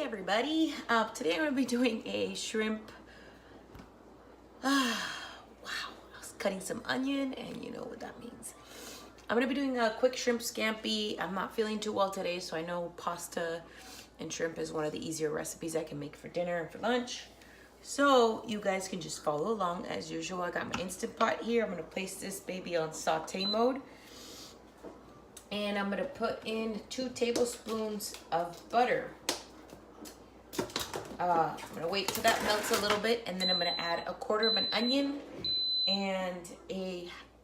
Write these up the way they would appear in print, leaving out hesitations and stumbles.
everybody. Today I'm going to be doing a shrimp. Wow, I was cutting some onion and you know what that means. I'm going to be doing a quick shrimp scampi. I'm not feeling too well today, so I know pasta and shrimp is one of the easier recipes I can make for dinner and for lunch. So you guys can just follow along as usual. I got my Instant Pot here. I'm going to place this baby on saute mode. And I'm going to put in 2 tablespoons of butter. I'm going to wait till that melts a little bit, and then I'm going to add 1/4 of an onion and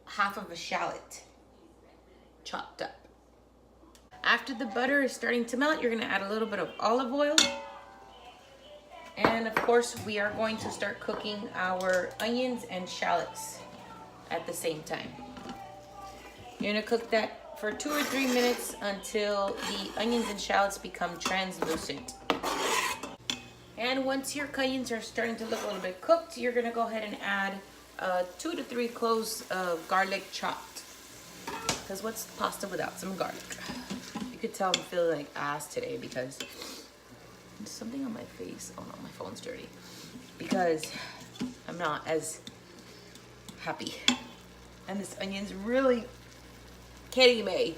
half of a shallot chopped up. After the butter is starting to melt, you're going to add a little bit of olive oil. And of course, we are going to start cooking our onions and shallots at the same time. You're going to cook that for 2 or 3 minutes until the onions and shallots become translucent. And once your onions are starting to look a little bit cooked, you're going to go ahead and add 2 to 3 cloves of garlic chopped. Because what's pasta without some garlic? You could tell I'm feeling like ass today because there's something on my face. Oh no, my phone's dirty. Because I'm not as happy. And this onion's really kidding me.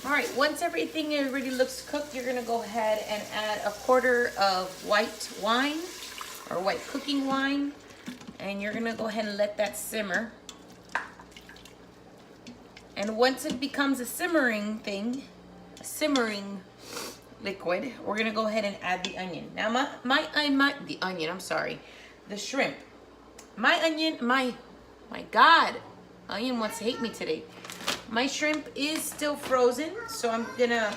All right, once everything already looks cooked, you're gonna go ahead and add 1/4 of white wine or white cooking wine. And you're gonna go ahead and let that simmer. And once it becomes a simmering thing, a simmering liquid, we're gonna go ahead and add the onion. Now the shrimp. My God, onion wants to hate me today. My shrimp is still frozen, so I'm gonna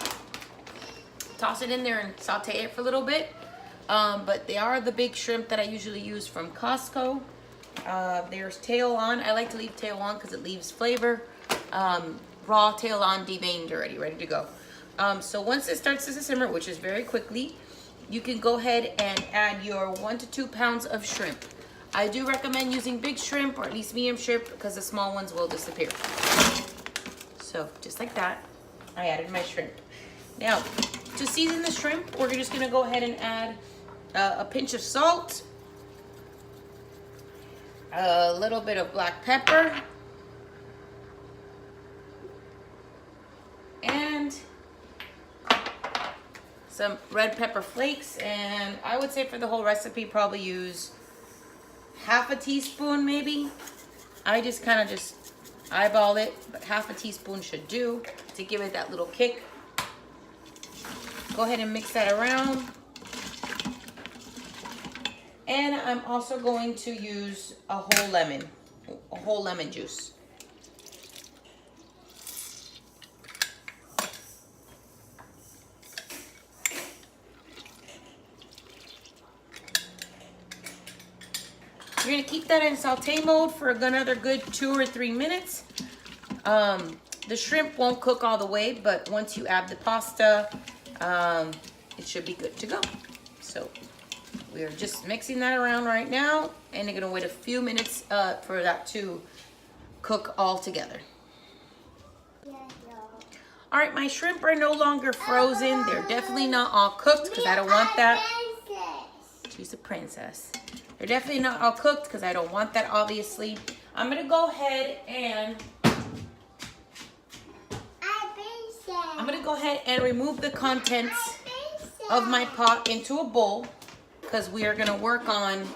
toss it in there and saute it for a little bit. But they are the big shrimp that I usually use from Costco. There's tail on. I like to leave tail on because it leaves flavor. Raw tail on, deveined already, ready to go. So once it starts to simmer, which is very quickly, you can go ahead and add your 1 to 2 pounds of shrimp. I do recommend using big shrimp or at least medium shrimp because the small ones will disappear. So just like that, I added my shrimp. Now, to season the shrimp, we're just gonna go ahead and add a pinch of salt, a little bit of black pepper, and some red pepper flakes. And I would say for the whole recipe, probably use half a teaspoon maybe. I just kind of eyeball it, but half a teaspoon should do to give it that little kick. Go ahead and mix that around. And I'm also going to use a whole lemon juice. You're gonna keep that in saute mode for another good 2 or 3 minutes. The shrimp won't cook all the way, but once you add the pasta, it should be good to go. So we're just mixing that around right now, and you're gonna wait a few minutes for that to cook all together. All right, my shrimp are no longer frozen. They're definitely not all cooked because I don't want that. She's a princess. They're definitely not all cooked because I don't want that, obviously. I'm gonna go ahead and remove the contents of my pot into a bowl because we are gonna work on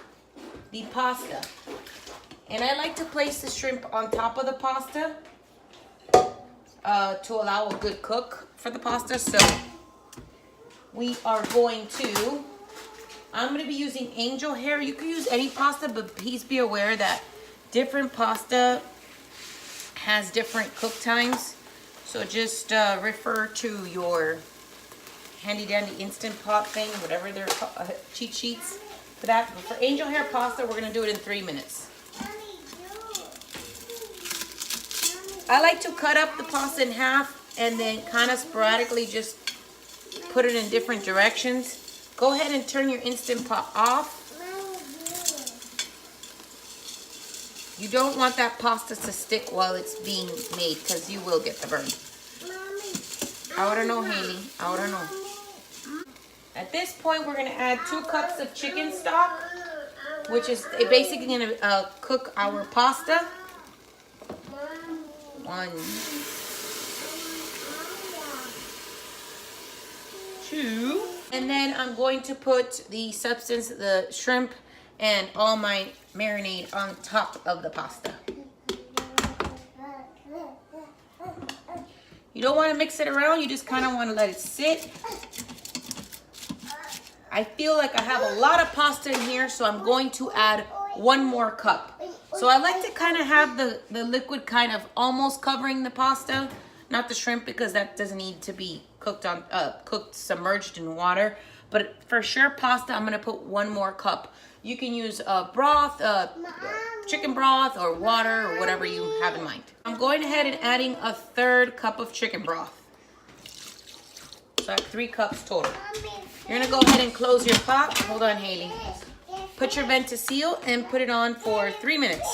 the pasta. And I like to place the shrimp on top of the pasta to allow a good cook for the pasta. So we are going to, I'm going to be using angel hair. You can use any pasta, but please be aware that different pasta has different cook times. So just refer to your handy dandy Instant Pot thing, whatever their cheat sheets for that. But for angel hair pasta, we're going to do it in 3 minutes. I like to cut up the pasta in half and then kind of sporadically just put it in different directions. Go ahead and turn your Instant Pot off. You don't want that pasta to stick while it's being made because you will get the burn. Ahora no, Haley. Ahora no. At this point, we're gonna add 2 cups of chicken stock, which is basically gonna cook our pasta. 1, 2, and then I'm going to put the substance, the shrimp, and all my marinade on top of the pasta. You don't want to mix it around, you just kind of want to let it sit. I feel like I have a lot of pasta in here, so I'm going to add 1 more cup. So I like to kind of have the liquid kind of almost covering the pasta, not the shrimp, because that doesn't need to be cooked submerged in water. But for sure, pasta, I'm gonna put 1 more cup. You can use broth, chicken broth, or water, or whatever you have in mind. I'm going ahead and adding a 1/3 cup of chicken broth. So I have 3 cups total. You're gonna go ahead and close your pot. Hold on, Haley. Put your vent to seal and put it on for 3 minutes.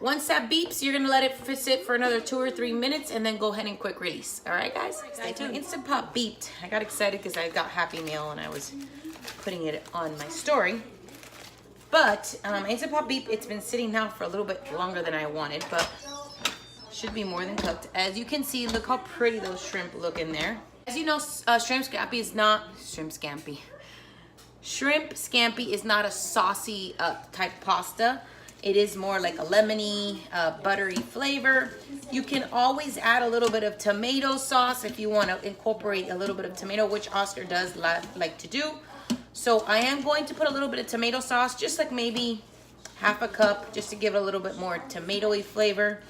Once that beeps, you're gonna let it sit for another 2 or 3 minutes and then go ahead and quick release. All right, guys? Stay tuned. Instant Pot beeped. I got excited because I got Happy Meal and I was putting it on my story. But Instant Pot beep, it's been sitting now for a little bit longer than I wanted, but should be more than cooked. As you can see, look how pretty those shrimp look in there. As you know, shrimp scampi is not a saucy type pasta. It is more like a lemony, buttery flavor. You can always add a little bit of tomato sauce if you want to incorporate a little bit of tomato, which Oscar does like to do. So I am going to put a little bit of tomato sauce, just like maybe 1/2 cup, just to give it a little bit more tomatoey flavor.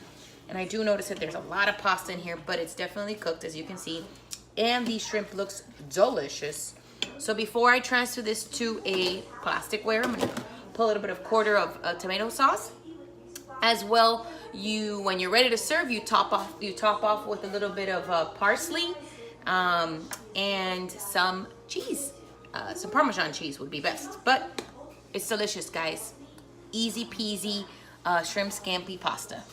And I do notice that there's a lot of pasta in here, but it's definitely cooked, as you can see. And the shrimp looks delicious. So before I transfer this to a plasticware, I'm gonna put a little bit of 1/4 of tomato sauce. As well, when you're ready to serve, you top off with a little bit of parsley and some cheese. Some Parmesan cheese would be best, but it's delicious, guys. Easy peasy shrimp scampi pasta.